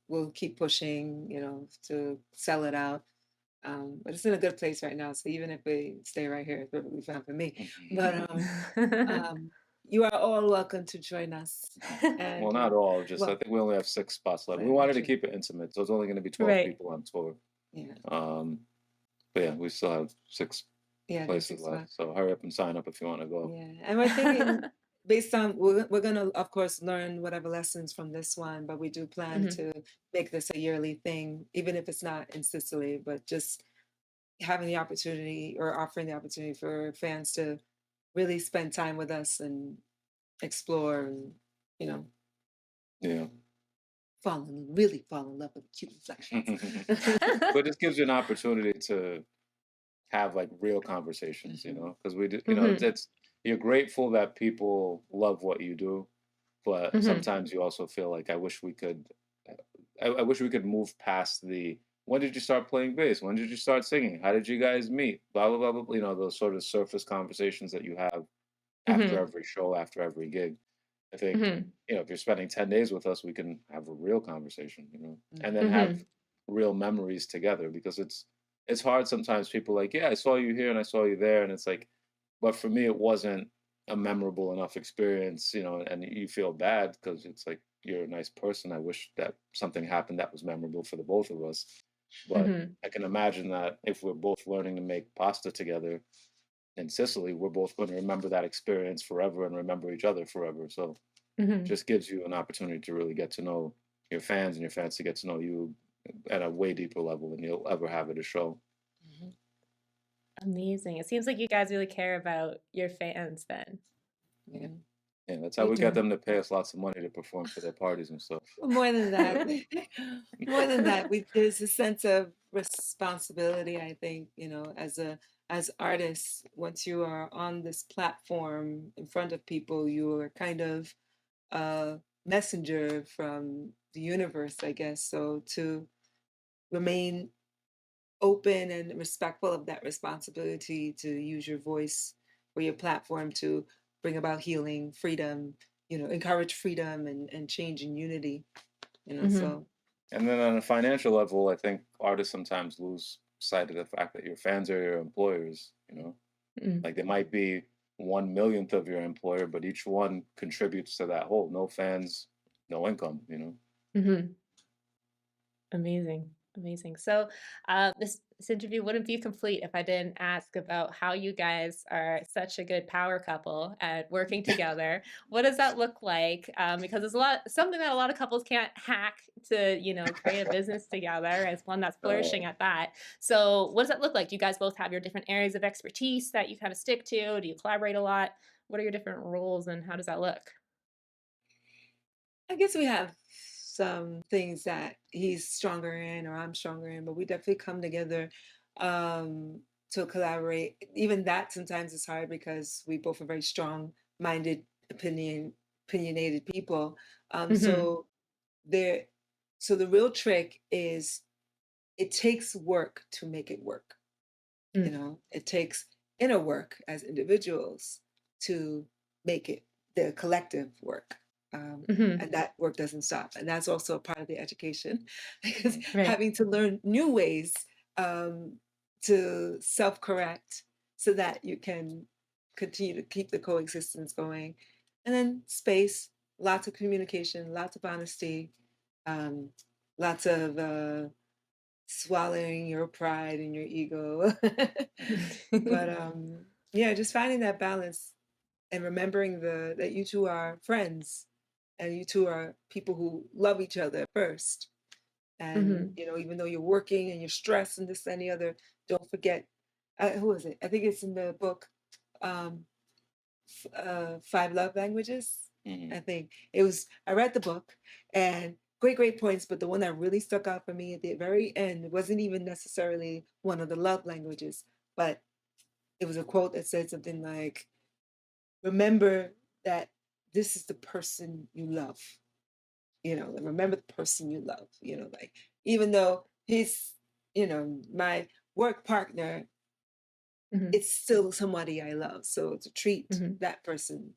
will keep pushing, to sell it out. But it's in a good place right now, so even if we stay right here, it's perfectly fine for me. But um, you are all welcome to join us. Well, And not all. Just I well, think we only have 6 spots left. We well, wanted to true. keep it intimate, so it's only going to be 12 Right. people on tour. Yeah, Um, but yeah, we still have six yeah, there's places 6 left. spots. So hurry up and sign up if you want to go. Yeah, and we're thinking based on we're gonna of course learn whatever lessons from this one, but we do plan Mhm. to make this a yearly thing, even if it's not in Sicily, but just having the opportunity or offering the opportunity for fans to really spend time with us and explore and you know Yeah. really fall in love with Acute Inflections. But this gives you an opportunity to have like real conversations, Mhm. because we do, Mhm. it's you're grateful that people love what you do, but Mhm. sometimes you also feel like I wish we could move past the when did you start playing bass? When did you start singing? How did you guys meet? Blah blah blah blah. Those sort of surface conversations that you have after Mhm. every show, after every gig. I think, Mhm. if you're spending 10 days with us, we can have a real conversation, and then Mhm. have Mhm. real memories together because it's hard sometimes people like, yeah, I saw you here and I saw you there. And it's like, but for me, it wasn't a memorable enough experience, and you feel bad because it's like, you're a nice person. I wish that something happened that was memorable for the both of us. But Mhm. I can imagine that if we're both learning to make pasta together, in Sicily, we're both going to remember that experience forever and remember each other forever. So Mhm. just gives you an opportunity to really get to know your fans and your fans to get to know you at a way deeper level than you'll ever have at a show. Mhm. Amazing. It seems like you guys really care about your fans then. Yeah, Yeah, that's how we we get do. them to pay us lots of money to perform for their parties and stuff. More than that, more than that, there's a sense of responsibility, I think, as artists, once you are on this platform in front of people, you are kind of a messenger from the universe, I guess. So to remain open and respectful of that responsibility to use your voice or your platform to bring about healing, freedom, encourage freedom and change and unity, Mhm. so And then on a financial level, I think artists sometimes lose sight of the fact that your fans are your employers. Mm. Like they might be 1 millionth of your employer, but each one contributes to that whole. No fans, no income. Mhm. Amazing, amazing. So, this this interview wouldn't be complete if I didn't ask about how you guys are such a good power couple at working together. What does that look like? Because there's something that a lot of couples can't hack to, create a business together as one that's flourishing at that. So, what does that look like? Do you guys both have your different areas of expertise that you kind of stick to? Do you collaborate a lot? What are your different roles and how does that look? I guess we have some things that he's stronger in or I'm stronger in, but we definitely come together um, to collaborate. Even that sometimes is hard because we both are very strong-minded, opinionated people. Um, Hmm. so there, so the real trick is it takes work to make it work. It takes inner work as individuals to make it the collective work. Hmm. And that work doesn't stop. And that's also a part of the education because Right. having to learn new ways um, to self-correct so that you can continue to keep the coexistence going. And then space, lots of communication, lots of honesty, um, lots of swallowing your pride and your ego. But yeah, just finding that balance and remembering that you two are friends and you two are people who love each other first. And Hmm. even though you're working and you're stressed and this and the other, don't forget who is it? I think it's in the book um, Five Love Languages. Mhm. I think it was. I read the book and great points, but the one that really stuck out for me at the very end wasn't even necessarily one of the love languages, but it was a quote that said something like, "Remember that this is the person you love. Like, remember the person you love. Like even though he's, my work partner, Hmm. it's still somebody I love. So to treat Hmm. that person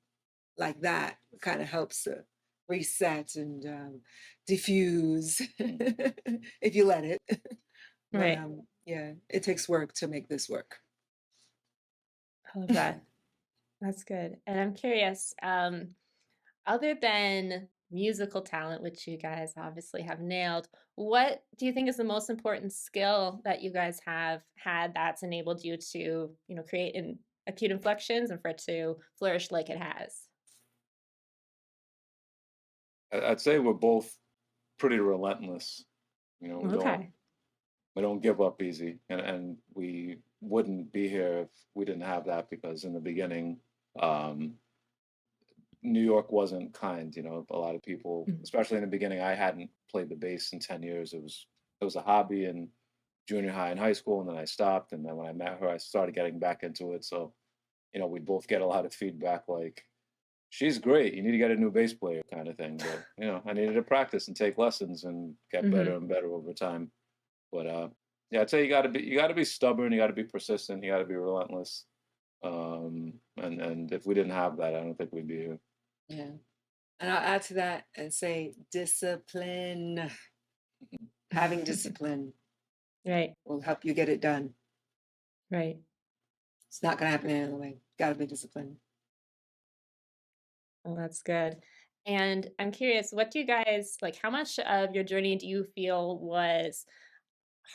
like that kind of helps to reset and diffuse if you let it. But Right. yeah, it takes work to make this work. I love that. That's good. And I'm curious, other than musical talent, which you guys obviously have nailed, what do you think is the most important skill that you guys have had that's enabled you to, create acute inflections and for it to flourish like it has? I'd say we're both pretty relentless. You know, we don't Okay. we don't give up easy, and we wouldn't be here if we didn't have that because in the beginning, um, New York wasn't kind. You know, a lot of people, Mm. especially in the beginning, I hadn't played the bass in 10 years. It was a hobby in junior high and high school, and then I stopped. And then when I met her, I started getting back into it. So we'd both get a lot of feedback like, "She's great. You need to get a new bass player," kind of thing. But I needed to practice and take lessons and get better Mhm. and better over time. But yeah, I'd say you got to be stubborn. You got to be persistent. You got to be relentless. And if we didn't have that, I don't think we'd be here. Yeah. And I'll add to that and say discipline. Having discipline Right. will help you get it done. Right. It's not going to happen any other way. Got to be disciplined. Well, that's good. And I'm curious, what do you guys like? How much of your journey do you feel was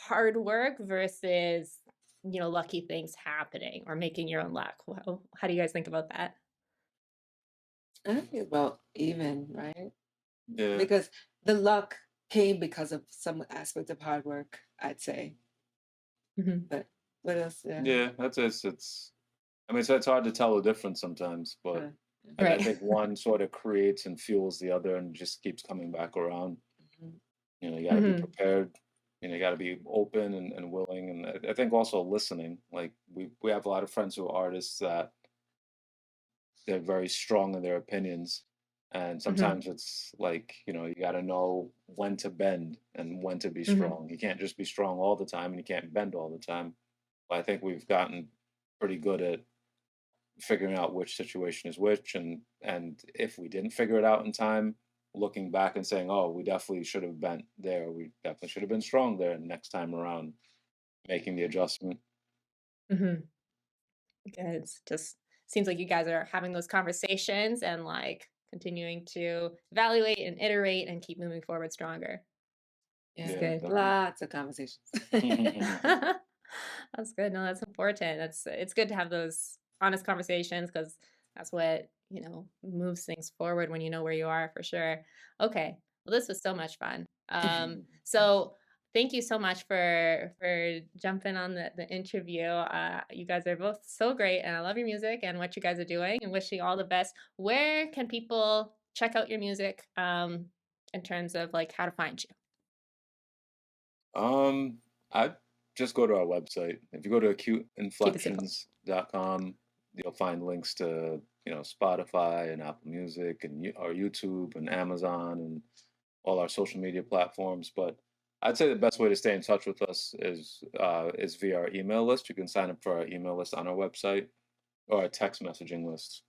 hard work versus, lucky things happening or making your own luck? How do you guys think about that? I think it's about even, right? Yeah, Because the luck came because of some aspect of hard work, I'd say. Mhm. But what else? yeah. That's it. It's. I mean, it's hard to tell the difference sometimes, but Uh, I Right. think one sort of creates and fuels the other, and just keeps coming back around. mhm, You got to be Mhm. prepared. You got to be open and willing, and I think also listening. Like we have a lot of friends who are artists that they're very strong in their opinions, and Mhm. sometimes it's like you got to know when to bend and when to be Mhm. strong. You can't just be strong all the time, and you can't bend all the time. But I think we've gotten pretty good at figuring out which situation is which, and if we didn't figure it out in time, looking back and saying, oh, we definitely should have bent there, we definitely should have been strong there, and next time around making the adjustment. Mhm. Good. It's just seems like you guys are having those conversations and like continuing to evaluate and iterate and keep moving forward stronger. It's yeah, Yeah, good. definitely. lots of conversations. That's good. No, that's important. It's good to have those honest conversations because that's what, moves things forward when you know where you are for sure. Okay. Well, this was so much fun. So thank you so much for jumping on the interview. You guys are both so great and I love your music and what you guys are doing and wishing you all the best. Where can people check out your music in terms of like how to find you? I just go to our website. If you go to Keep it simple. acuteinflections.com, you'll find links to, Spotify and Apple Music and our YouTube and Amazon and all our social media platforms. But I'd say the best way to stay in touch with us is via our email list. You can sign up for our email list on our website or our text messaging list.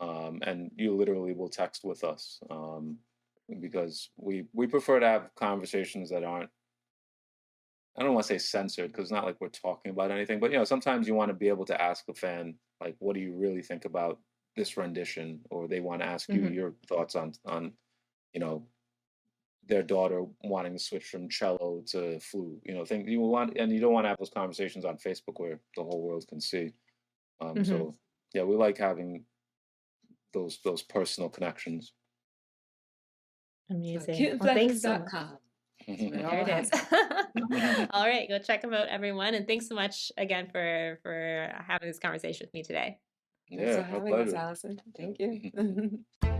And you literally will text with us because we prefer to have conversations that aren't, I don't want to say censored because it's not like we're talking about anything, but sometimes you want to be able to ask a fan like, "What do you really think about this rendition?" Or they want to ask you Hmm. your thoughts on you know their daughter wanting to switch from cello to flute. Thing you want, and you don't want to have those conversations on Facebook where the whole world can see. Hmm. So yeah, we like having those personal connections. So Amazing. Well, thanks so much. cuteinflections.com. That's where it There all it is. happens. All right, go check them out, everyone. And thanks so much again for having this conversation with me today. Thanks Yeah, for our having us, pleasure. Allison. Yeah. Thank you.